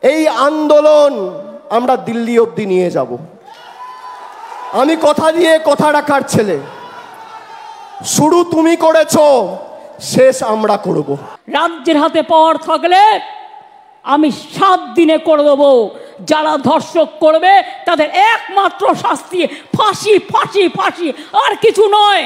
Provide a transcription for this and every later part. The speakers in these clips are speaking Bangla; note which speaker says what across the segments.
Speaker 1: এই আন্দোলন আমরা দিল্লি অবধি নিয়ে যাব। আমি কথা দিয়ে কথা রাখার ছেলে। শুরু তুমি করেছো, শেষ আমরা করব।
Speaker 2: রাজ্যের হাতে পাওয়ার থাকলে আমি 7 দিনে করে দেবো। যারা ধর্ষক করবে তাদের একমাত্র শাস্তি ফাঁসি, ফাঁসি, ফাঁসি, আর কিছু নয়।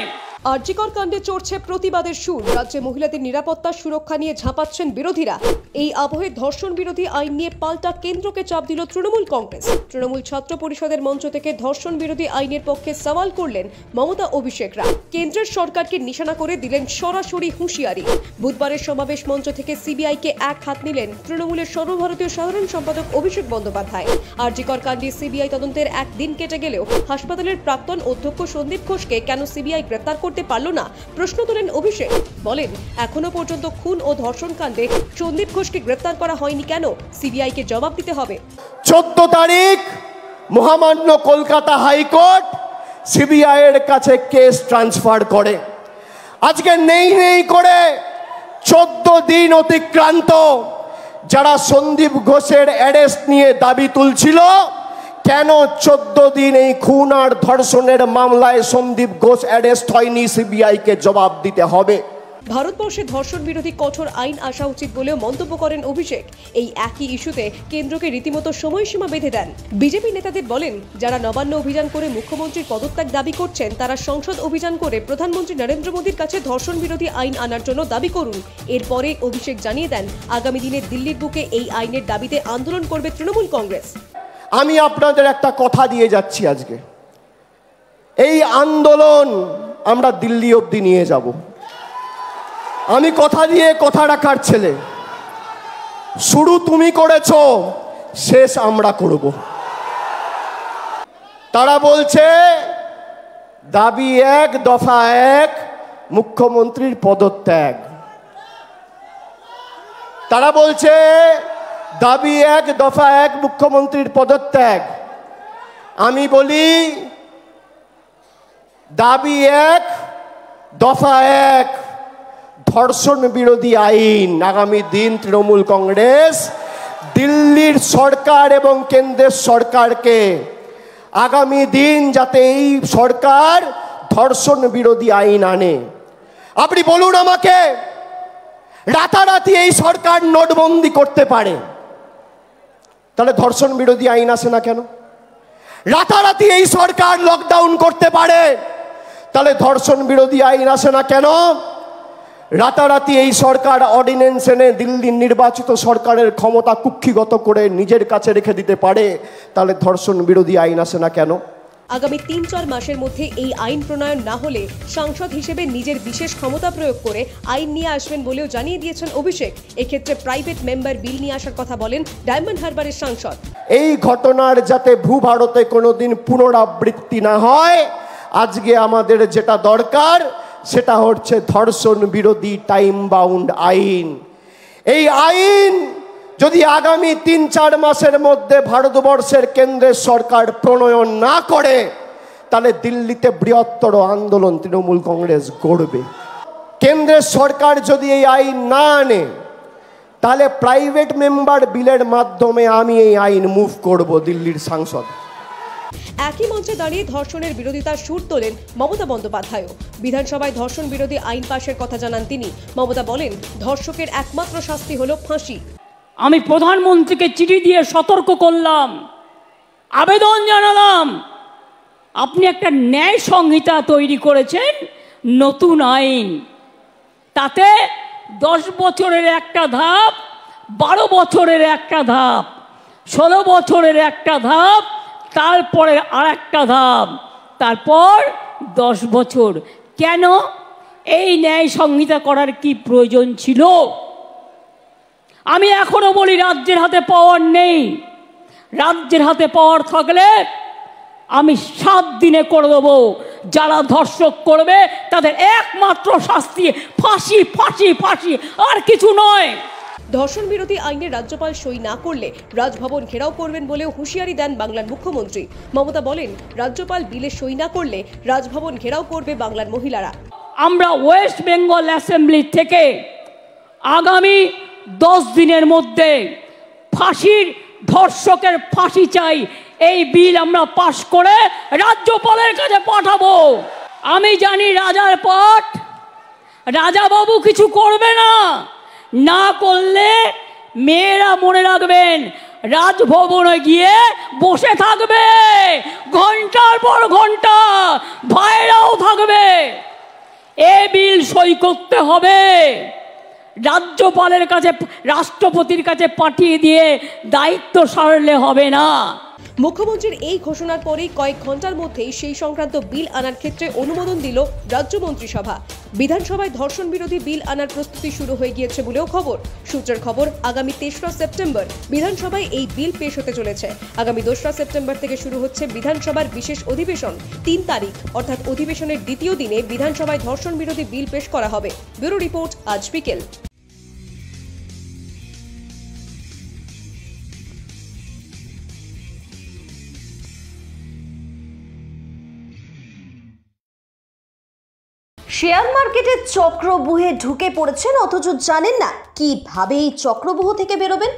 Speaker 3: আরজিকর কাণ্ডে চড়ছে প্রতিবাদের সুর। রাজ্যে মহিলাদের নিরাপত্তা সুরক্ষা নিয়ে ঝাঁপাচ্ছেন বিরোধীরা। এই আবহে ধর্ষণ বিরোধী আইন নিয়ে পাল্টা কেন্দ্রকে চাপ দিল তৃণমূল কংগ্রেস। তৃণমূল ছাত্র পরিষদের মঞ্চ থেকে ধর্ষণ বিরোধী আইনের পক্ষে সওয়াল করলেন মমতা অভিষেকরা। কেন্দ্রের সরকারকে নিশানা করে দিলেন সরাসরি হুঁশিয়ারি। বুধবারের সমাবেশ মঞ্চ থেকে সিবিআইকে এক হাত নিলেন তৃণমূলের সর্বভারতীয় সাধারণ সম্পাদক অভিষেক বন্দ্যোপাধ্যায়। আরজিকর কাণ্ডে সিবিআই তদন্তের একদিন কেটে গেলেও হাসপাতালের প্রাক্তন অধ্যক্ষ সন্দীপ ঘোষকে কেন সিবিআই গ্রেপ্তার করতে পারল না প্রশ্ন তোলেন অভিষেক। বলেন, এখনো পর্যন্ত খুন ও ধর্ষণ কাণ্ডে সন্দীপ ঘোষকে গ্রেপ্তার করা হয়নি কেন, সিবিআইকে জবাব দিতে হবে।
Speaker 1: 14 তারিখ মহামান্য কলকাতা হাইকোর্ট সিবিআই এর কাছে কেস ট্রান্সফার করে। আজকে নেই নেই করে 14 দিন অতিক্রান্ত। যারা সন্দীপ ঘোষের অ্যারেস্ট নিয়ে দাবি তুলছিল, কেন 14 দিন এই খুন আর ধর্ষণের মামলায় সন্দীপ ঘোষ অ্যারেস্ট হয়নি, সিবিআইকে জবাব দিতে হবে।
Speaker 3: ভারতবর্ষে ধর্ষণ বিরোধী কঠোর আইন আসা উচিত বলেও মন্তব্য করেন অভিষেক। এই একই ইস্যুতে কেন্দ্রকে রীতিমতো সময়সীমা বেঁধে দেন। বিজেপি নেতাদের বলেন, যারা নবান্ন অভিযান করে মুখ্যমন্ত্রীর পদত্যাগ দাবি করছেন, তারা সংসদ অভিযান করে প্রধানমন্ত্রী নরেন্দ্র মোদীর কাছে ধর্ষণ বিরোধী আইন আনার জন্য দাবি করুন। এরপরে অভিষেক জানিয়ে দেন, আগামী দিনে দিল্লির বুকে এই আইনের দাবিতে আন্দোলন করবে তৃণমূল কংগ্রেস।
Speaker 1: আমি আপনাদের একটা কথা দিয়ে যাচ্ছি, আজকে এই আন্দোলন আমরা দিল্লি অবধি নিয়ে যাব। আমি কথা দিয়ে কথা রাখার ছেলে। শুরু তুমি করেছো, শেষ আমরা করব। তারা বলছে দাবি 1, দফা 1, মুখ্যমন্ত্রীর পদত্যাগ। তারা বলছে দাবি 1, দফা 1, মুখ্যমন্ত্রীর পদত্যাগ। আমি বলি দাবি 1, দফা 1, ধর্ষণ বিরোধী আইন। আগামী দিন তৃণমূল কংগ্রেস দিল্লির সরকার এবং কেন্দ্রের সরকারকে আগামী দিন যাতে এই সরকার ধর্ষণ বিরোধী আইন আনে। আপনি বলুন আমাকে, রাতারাতি এই সরকার নোটবন্দি করতে পারে, তাহলে ধর্ষণ বিরোধী আইন আসে না কেন? রাতারাতি এই সরকার লকডাউন করতে পারে, তাহলে ধর্ষণ বিরোধী আইন আসে না কেন? রাতারাতি এই সরকার অর্ডিন্যান্স এনে দিল্লির নির্বাচিত সরকারের ক্ষমতা কুক্ষিগত করে নিজের কাছে রেখে দিতে পারে, তাহলে ধর্ষণ বিরোধী আইন আসে না কেন?
Speaker 3: আগামী 3-4 মাসের মধ্যে এই আইন প্রণয়ন না হলে সাংসদ হিসেবে নিজের বিশেষ ক্ষমতা প্রয়োগ করে আইন নিয়ে আসবেন বলেও জানিয়ে দিয়েছেন অভিষেক। এক্ষেত্রে প্রাইভেট মেম্বার বিল নিয়ে আসার কথা বলেন ডায়মন্ড হারবারের সাংসদ।
Speaker 1: এই ঘটনার যাতে ভূভারতে কোনোদিন পুনরাবৃত্তি না হয়, আজকে আমাদের যেটা দরকার সেটা হচ্ছে ধর্ষণ বিরোধী টাইম বাউন্ড আইন। এই আইন যদি আগামী 3-4 মাসের মধ্যে ভারতবর্ষের কেন্দ্রের সরকার প্রণয়ন না করে, তাহলে দিল্লিতে বৃহত্তর আন্দোলন তৃণমূল কংগ্রেস গড়বে। কেন্দ্রের সরকার যদি এই আইন না আনে, তাহলে প্রাইভেট মেম্বার বিলের মাধ্যমে আমি এই আইন মুভ করব দিল্লির সাংসদ।
Speaker 3: একই মঞ্চে দাঁড়িয়ে ধর্ষণের বিরোধিতার সুর তোলেন মমতা বন্দ্যোপাধ্যায়ও। বিধানসভায় ধর্ষণ বিরোধী আইন পাশের কথা জানান তিনি। মমতা বলেন, ধর্ষকের একমাত্র শাস্তি হলো ফাঁসি।
Speaker 2: আমি প্রধানমন্ত্রীকে চিঠি দিয়ে সতর্ক করলাম, আবেদন জানালাম, আপনি একটা ন্যায় সংহিতা তৈরি করেছেন, নতুন আইন, তাতে 10 বছরের একটা ধাপ, 12 বছরের একটা ধাপ, 16 বছরের একটা ধাপ, তারপরে আর একটা ধাপ, তারপর 10 বছর। কেন এই ন্যায় সংহিতা করার কি প্রয়োজন ছিল? আমি এখনো বলি, রাজ্যের হাতে পাওয়ার নেই। রাজ্যের হাতে পাওয়ার থাকলে আমি 7 দিনে করে দেবো। যারা ধর্ষক করবে তাদের একমাত্র শাস্তি ফাঁসি, ফাঁসি, ফাঁসি, আর কিছু নয়।
Speaker 3: ধর্ষণ বিরোধী আইনে রাজ্যপাল সই না করলে রাজভবন ঘেরাও করবেন বলেও হুঁশিয়ারি দেন বাংলার মুখ্যমন্ত্রী। মমতা বলেন, রাজ্যপাল বিলে সই না করলে রাজভবন ঘেরাও করবে বাংলার মহিলারা।
Speaker 2: আমরা ওয়েস্ট বেঙ্গল অ্যাসেম্বলি থেকে আগামী 10 দিনের মধ্যে ফাঁসির ধর্ষকের ফাঁসি চাই, এই বিল আমরা পাশ করে রাজ্যপালের কাছে পাঠাবো। আমি জানি রাজার পাট, রাজাবাবু কিছু করবে না, না করলে মেয়েরা মনে রাখবেন রাজভবনে গিয়ে বসে থাকবে ঘন্টার পর ঘন্টা, ভাইরাও থাকবে। এ বিল সই করতে হবে, রাজ্যপালের কাছে রাষ্ট্রপতির কাছে পাঠিয়ে দিয়ে দায়িত্ব সারলে হবে না।
Speaker 3: মুখ্যমন্ত্রীর এই ঘোষণার পরেই কয়েক ঘন্টার মধ্যেই সেই সংক্রান্ত বিল আনার ক্ষেত্রে অনুমোদন দিল রাজ্য মন্ত্রিসভা। বিধানসভায় ধর্ষণ বিরোধী বিল আনার প্রস্তুতি শুরু হয়ে গিয়েছে বলেও খবর। সূত্রের খবর, আগামী ৩রা সেপ্টেম্বর বিধানসভায় এই বিল পেশ হতে চলেছে। আগামী ২রা সেপ্টেম্বর থেকে শুরু হচ্ছে বিধানসভার বিশেষ অধিবেশন। ৩ তারিখ অর্থাৎ অধিবেশনের দ্বিতীয় দিনে বিধানসভায় ধর্ষণ বিরোধী বিল পেশ করা হবে। ব্যুরো রিপোর্ট, আজ বিকেল।
Speaker 4: শেয়ার মার্কেটে চক্রব্যূহে ঢুকে পড়েছেন অথচ জানেন না কিভাবে এই চক্রব্যূহ থেকে বেরোবেন।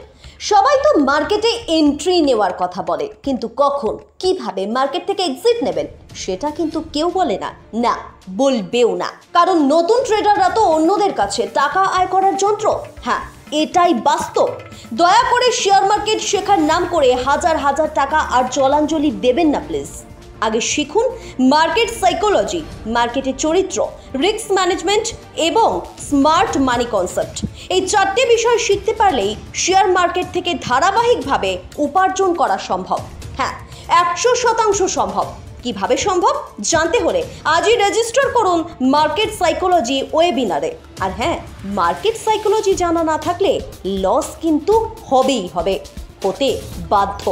Speaker 4: সবাই তো মার্কেটে এন্ট্রি নেওয়ার কথা বলে, কিন্তু কখন কিভাবে মার্কেট থেকে এক্সিট নেবেন সেটা কিন্তু কেউ বলে না, না বলবেও না। কারণ নতুন ট্রেডাররা তো অন্যদের কাছে টাকা আয় করার যন্ত্র। হ্যাঁ, এটাই বাস্তব। দয়া করে শেয়ার মার্কেট শেখার নাম করে হাজার হাজার টাকা আর জলাঞ্জলি দেবেন না প্লিজ। আগে শিখুন মার্কেট সাইকোলজি, মার্কেটের চরিত্র, রিস্ক ম্যানেজমেন্ট এবং স্মার্ট মানি কনসেপ্ট। এই 4টে বিষয় শিখতে পারলেই শেয়ার মার্কেট থেকে ধারাবাহিকভাবে উপার্জন করা সম্ভব। হ্যাঁ, 100% সম্ভব। কিভাবে সম্ভব জানতে হলে আজই রেজিস্টার করুন মার্কেট সাইকোলজি ওয়েবিনারে। আর হ্যাঁ, মার্কেট সাইকোলজি জানা না থাকলে লস কিন্তু হবেই হবে, হতে বাধ্য।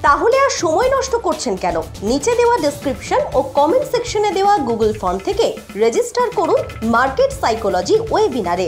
Speaker 4: তাহলে আর সময় নষ্ট করছেন কেন? নিচে দেওয়া ডেসক্রিপশন ও কমেন্ট সেকশনে দেওয়া গুগল ফর্ম থেকে রেজিস্টার করুন মার্কেট সাইকোলজি ওয়েবিনারে।